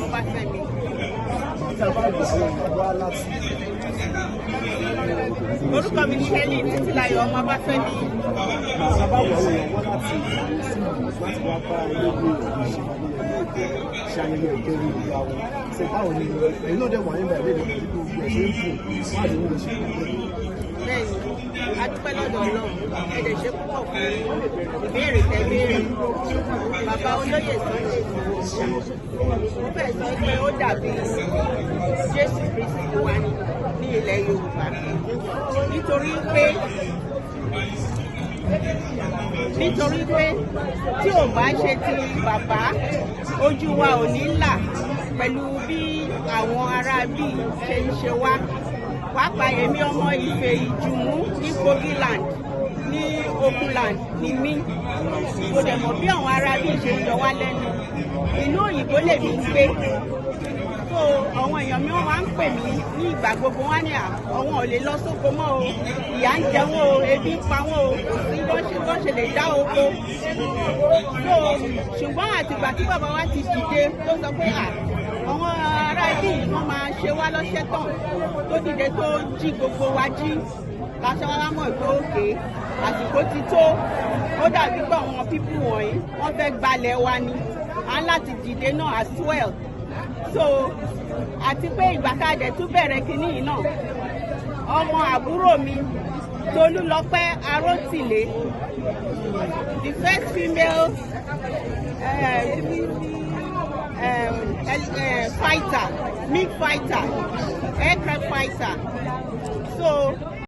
Ọbáfẹ́mi. Orúkọ mi ni Helen Títílayọ̀ ọmọ Ọbáfẹ́mi. Bẹ́ẹ̀ni, a dúpẹ́ lọ́dọ̀ Ọlọ́run, ẹ̀dẹ̀ ṣe púpọ̀ fún ìbéèrè tẹ́ béèrè. Bàbá olóyè Sunday mo fẹ́ sọ pé ó dàbí Jésù Kristi wa ní ilẹ̀ Yorùbá nítorí pé tí ò bá ṣe ti bàbá ojú wa ò ní là pẹ̀lú bí àwọn ará bí ṣe ń ṣe wá pàápàá èmi ọmọ Ifẹ̀ Ìjùmú ní Kogi land ní Ogunland ní mí mo dẹ̀ mọ̀ bí àwọn ará bí ṣe ń yọ wá lẹ́nu ìlú òyìnbó lèmi ń gbé so àwọn èèyàn mi wọ́n máa ń pè mí ní ìgbà gbogbo wá ní àwọn ò lè lọ sóko mọ́ o ìyà ń jẹ wọ́n o ebi ń pa wọ́n o bí wọ́n ṣe lè dá oko so ṣùgbọ́n àtìgbà tí bàbá wa ti dìde tó sọ pé àwọn ará ibi yìí wọ́n máa ṣe wá lọ́ṣẹ́ tán tó dìde tó jí gbogbo wa jí láṣẹ wa lámọ̀ ìgbó òkè àsìkò ti tó ó dàbí pé àwọn pípù wọ̀nyí wọ́n fẹ́ gbalẹ̀ wa ni à ń láti dìde náà as well so àti pé ìgbà tá a dẹ̀ tún bẹ̀rẹ̀ kínní yìí náà ọmọ àbúrò mi Tolúlọpẹ́ Arótìlé the first female fighter, MiG fighter, aircraft fighter. So